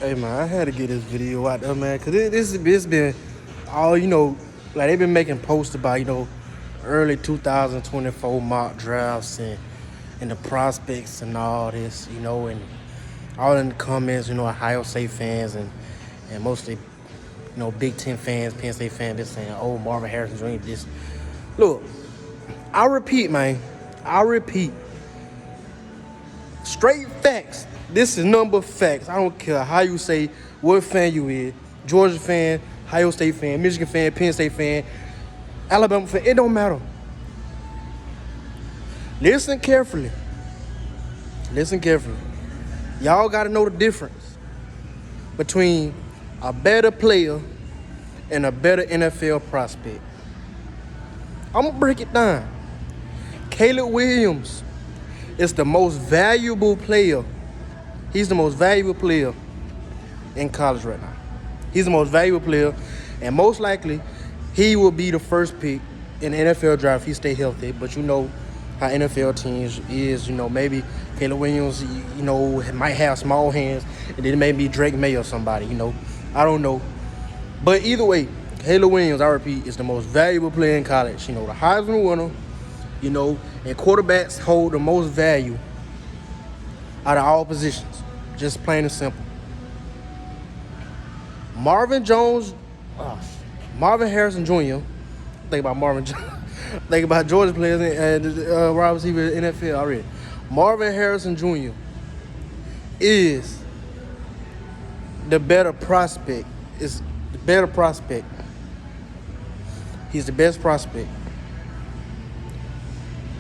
Hey man, I had to get this video out there, man, cause this been all like they've been making posts about early 2024 mock drafts and the prospects and all this, and all in the comments, Ohio State fans and mostly Big Ten fans, Penn State fans, been saying, "Oh, Marvin Harrison Jr. This." Look, I repeat, man, I repeat, straight facts. This is number facts. I don't care how you say what fan you is. Georgia fan, Ohio State fan, Michigan fan, Penn State fan, Alabama fan. It don't matter. Listen carefully. Listen carefully. Y'all got to know the difference between a better player and a better NFL prospect. I'm going to break it down. Caleb Williams is the most valuable player. He's the most valuable player in college right now. He's the most valuable player, and most likely he will be the first pick in the NFL draft if he stay healthy. But you know how NFL teams is, maybe Caleb Williams, might have small hands, and then maybe Drake May or somebody, I don't know. But either way, Caleb Williams, I repeat, is the most valuable player in college. The Heisman winner, and quarterbacks hold the most value out of all positions. Just plain and simple. Marvin Harrison Jr. Think about Marvin Jones. Think about Georgia players and wide receiver in the NFL already. Marvin Harrison Jr. is the better prospect. Is the better prospect. He's the best prospect.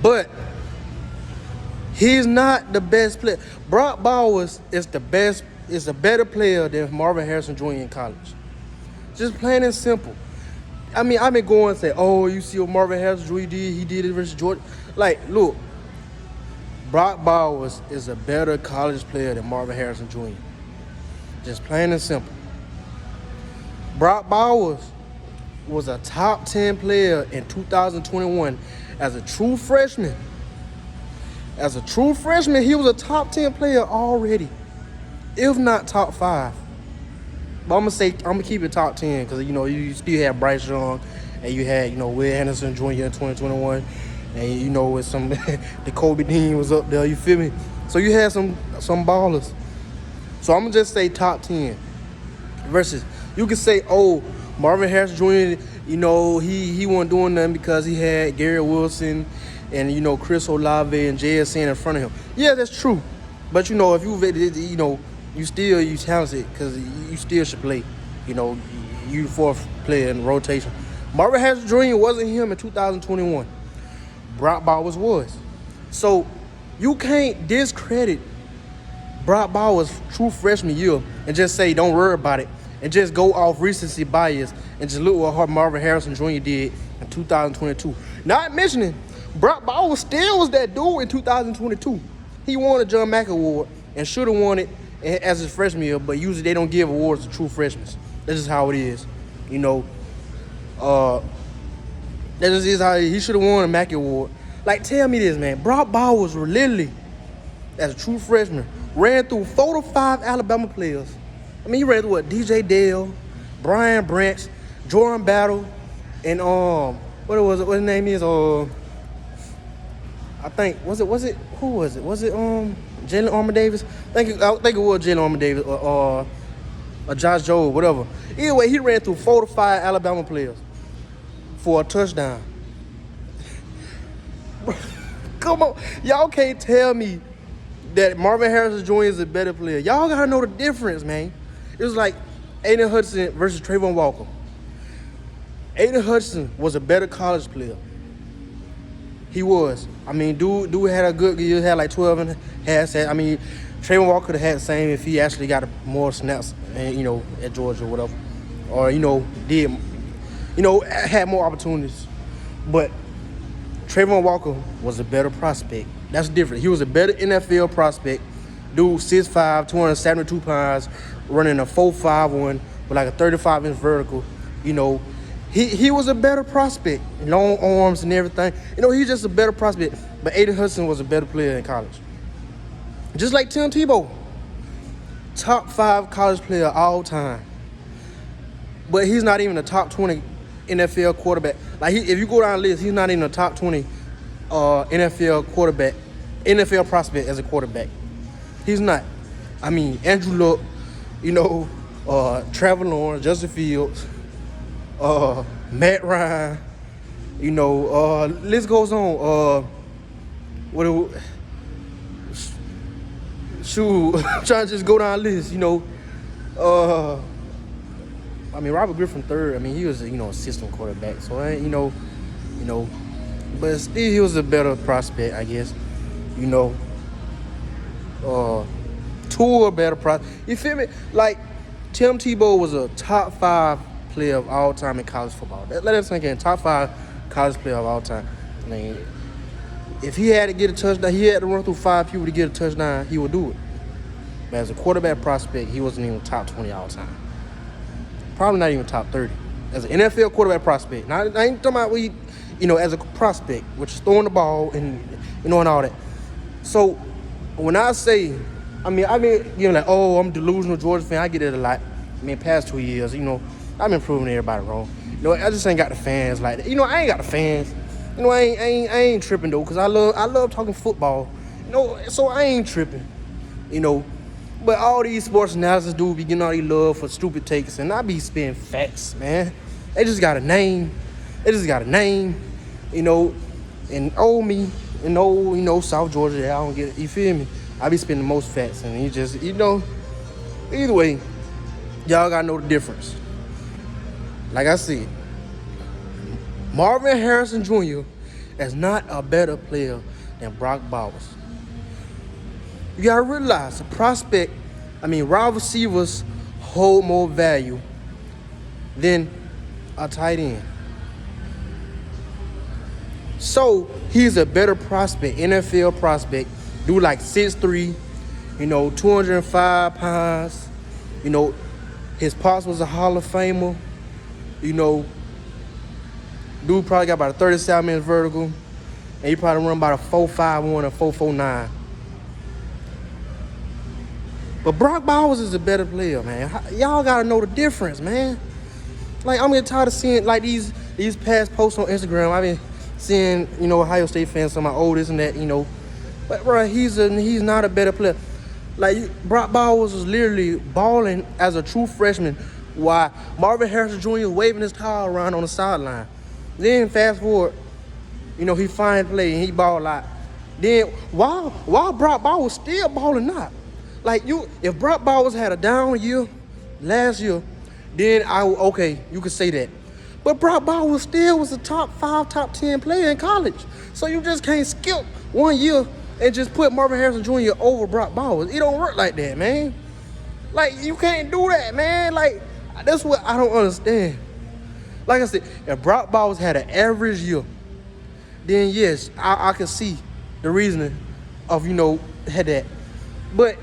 But he's not the best player. Brock Bowers is the best, is a better player than Marvin Harrison Jr. in college. Just plain and simple. I mean, I've been going and say, oh, you see what Marvin Harrison Jr. did? He did it versus Jordan. Like, look, Brock Bowers is a better college player than Marvin Harrison Jr. Just plain and simple. Brock Bowers was a top 10 player in 2021 as a true freshman. As a true freshman, he was a top 10 player already, if not top 5. But I'm gonna keep it top 10 because you still have Bryce Young, and you had Will Anderson Jr. in 2021, and with some the Kobe Dean was up there. You feel me? So you had some ballers. So I'm gonna just say top 10. Versus you could say, oh, Marvin Harrison Jr. He wasn't doing nothing because he had Gary Wilson and Chris Olave and JSN in front of him. Yeah, that's true. But if you still talented because you still should play. You the fourth player in the rotation. Marvin Harrison Jr. wasn't him in 2021. Brock Bowers was. So you can't discredit Brock Bowers' true freshman year and just say don't worry about it and just go off recency bias and just look what Marvin Harrison Jr. did in 2022. Not mentioning Brock Bowers still was that dude in 2022. He won a John Mack Award and should have won it as his freshman year, but usually they don't give awards to true freshmen. That's just how it is. That just is how he should have won a Mack Award. Like, tell me this, man. Brock Bowers literally, as a true freshman, ran through 4 to 5 Alabama players. I mean, he ran through what? DJ Dale, Brian Branch, Jordan Battle, and what his name is? I think who was it? Was it Jalen Armour Davis? I think it was Jalen Armour Davis or Josh Jobe, whatever. Either way, he ran through 4 to 5 Alabama players for a touchdown. Come on, y'all can't tell me that Marvin Harrison Jr. is a better player. Y'all gotta know the difference, man. It was like Aiden Hudson versus Trayvon Walker. Aiden Hudson was a better college player. He was. I mean, dude had a good year. Had like 12 and half. I mean, Trayvon Walker could have had the same if he actually got more snaps, at Georgia or whatever, or had more opportunities. But Trayvon Walker was a better prospect. That's different. He was a better NFL prospect. Dude, 6'5", 272 pounds, running a 4.51 with like a 35-inch vertical. He was a better prospect. Long arms and everything. He's just a better prospect. But Aiden Hudson was a better player in college. Just like Tim Tebow. top 5 college player all time. But he's not even a top 20 NFL quarterback. Like, if you go down the list, he's not even a top 20 NFL quarterback, NFL prospect as a quarterback. He's not. I mean, Andrew Luck, Trevor Lawrence, Justin Fields, Matt Ryan, list goes on. I'm trying to just go down the list, Robert Griffin third. I mean, he was a system quarterback. So but still he was a better prospect, I guess. Two a better prospect. You feel me? Like, Tim Tebow was a top 5 player of all time in college football. Let us think in top 5 college player of all time. I mean, if he had to get a touchdown, he had to run through 5 people to get a touchdown, he would do it. But as a quarterback prospect, he wasn't even top 20 all time. Probably not even top 30. As an NFL quarterback prospect. Now, I ain't talking about as a prospect, which is throwing the ball and and all that. So when I say, I've been I'm a delusional Georgia fan. I get it a lot. Past 2 years, I've been proving everybody wrong. I just ain't got the fans like that. I ain't got the fans. I ain't tripping though, cause I love talking football. So I ain't tripping. But all these sports analysis dudes be getting all these love for stupid takes, and I be spitting facts, man. They just got a name. And old me, and South Georgia, I don't get it. You feel me? I be spitting the most facts, and you just, either way, y'all gotta know the difference. Like I said, Marvin Harrison Jr. is not a better player than Brock Bowers. You gotta realize wide receivers hold more value than a tight end. So he's a better prospect, NFL prospect. Dude like 6'3", 205 pounds. His pops was a Hall of Famer. Dude probably got about a 37-inch vertical. And he probably run about a 4.51 or 4.49. But Brock Bowers is a better player, man. Y'all gotta know the difference, man. Like, I'm getting tired of seeing like these past posts on Instagram. I've been seeing, Ohio State fans talking about, oh, this and that, But bro, he's not a better player. Like, Brock Bowers was literally balling as a true freshman while Marvin Harrison Jr. was waving his towel around on the sideline. Then fast forward, he fine play and he balled a lot. Then while Brock Bowers still balling up. Like, if Brock Bowers had a down year last year, then you could say that. But Brock Bowers still was a top 5, top 10 player in college. So you just can't skip 1 year and just put Marvin Harrison Jr. over Brock Bowers. It don't work like that, man. Like, you can't do that, man. Like, that's what I don't understand. Like I said, if Brock Bowers had an average year, then yes, I can see the reasoning of, had that. But,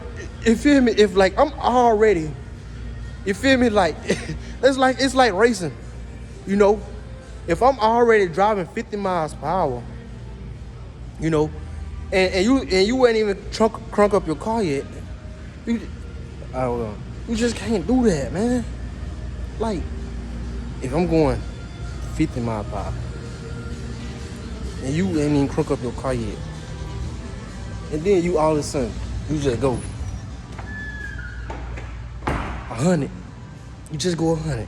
you feel me? If, like, I'm already, you feel me? Like, it's like racing, If I'm already driving 50 miles per hour, and you ain't even crunk up your car yet, I don't know. You just can't do that, man. Like, if I'm going 50 miles per hour, and you ain't even crunk up your car yet, and then you all of a sudden, you just go 100. You just go 100.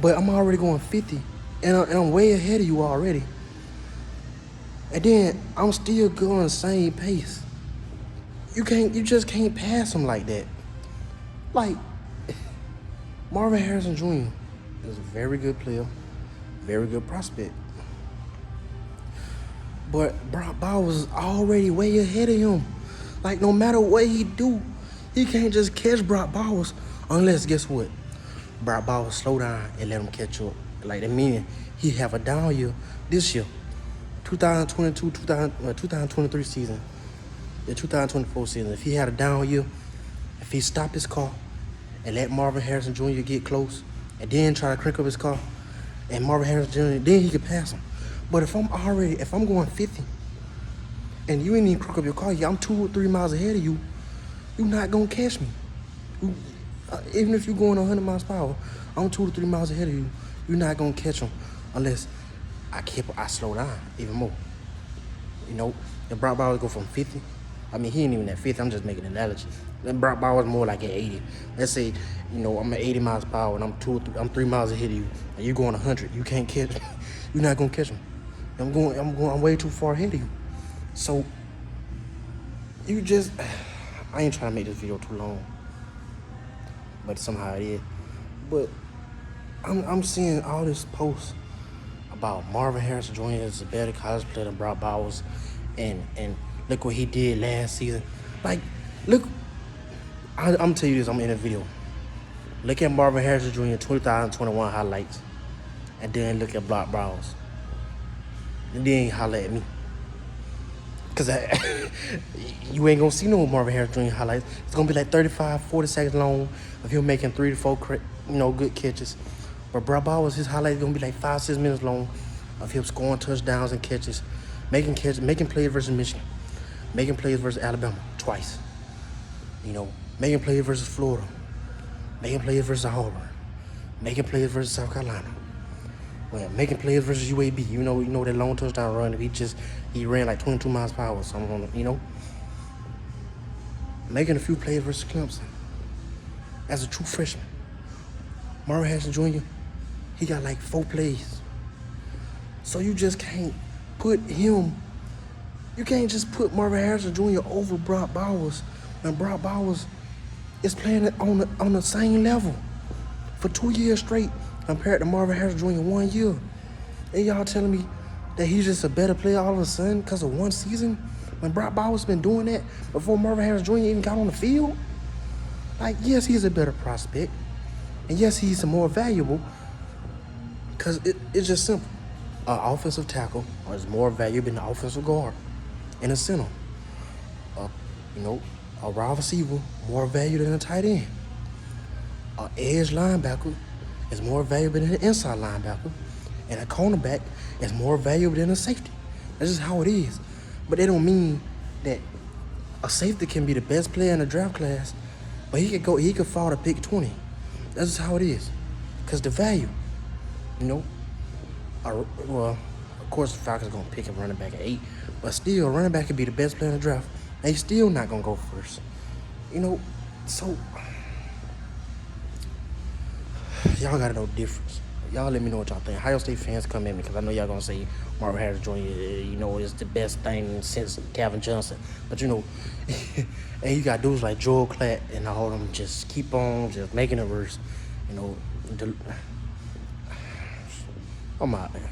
But I'm already going 50, and I'm way ahead of you already. And then I'm still going the same pace. You just can't pass him like that. Like, Marvin Harrison Jr. is a very good player, very good prospect. But Brock Bowers is already way ahead of him. Like, no matter what he do, he can't just catch Brock Bowers unless, guess what? Brock Bowers slow down and let him catch up. Like, that meaning he have a down year this year. 2023 season, the 2024 season. If he had a down year, if he stopped his car and let Marvin Harrison Jr. get close and then try to crank up his car and Marvin Harrison Jr., then he could pass him. But if I'm going 50 and you ain't even crank up your car, I'm 2 or 3 miles ahead of you, you're not gonna catch me. Even if you're going 100 miles per hour, I'm 2 to 3 miles ahead of you. You're not gonna catch him unless I slow down even more. You know, if Brock Bowers go from 50, I mean he ain't even at 50. I'm just making an analogy. Then Brock Bowers more like at 80. Let's say, I'm at 80 miles per hour and I'm 3 miles ahead of you, and you going 100. You can't catch. You're not gonna catch him. I'm way too far ahead of you. So I ain't trying to make this video too long, but somehow it is. But I'm seeing all this posts about Marvin Harrison Jr. is a better college player than Brock Bowers, and look what he did last season. Like, look, I'm gonna tell you this. I'm in a video. Look at Marvin Harrison Jr. 2021 highlights, and then look at Brock Bowers, and then holler at me. Cause you ain't gonna see no Marvin Harrison Jr. highlights. It's gonna be like 35, 40 seconds long of him making 3 to 4 good catches. But Brock Bowers, his highlights gonna be like 5, 6 minutes long of him scoring touchdowns and catches, making plays versus Michigan, making plays versus Alabama twice. Making plays versus Florida, making plays versus Auburn, making plays versus South Carolina. Well, making plays versus UAB, you know that long touchdown run. He ran like 22 miles per hour. So making a few plays versus Clemson as a true freshman. Marvin Harrison Jr., he got like 4 plays. So you just can't put him. You can't just put Marvin Harrison Jr. over Brock Bowers, and Brock Bowers is playing on the same level for 2 years straight compared to Marvin Harrison Jr. 1 year. And y'all telling me that he's just a better player all of a sudden because of 1 season when Brock Bowers been doing that before Marvin Harrison Jr. even got on the field? Like, yes, he's a better prospect. And yes, he's more valuable because it's just simple. An offensive tackle is more valuable than an offensive guard and a center. A wide receiver more valuable than a tight end. An edge linebacker is more valuable than an inside linebacker, and a cornerback is more valuable than a safety. That's just how it is. But that don't mean that a safety can be the best player in the draft class, but he could fall to pick 20. That's just how it is. Because the value, of course the Falcons are going to pick a running back at 8, but still, a running back could be the best player in the draft. They still not going to go first. So y'all got to know the difference. Y'all let me know what y'all think. Ohio State fans come at me because I know y'all going to say Marvin Harrison Jr., is the best thing since Calvin Johnson. But, and you got dudes like Joel Klatt and all of them just keep on just making it worse. I'm out, man.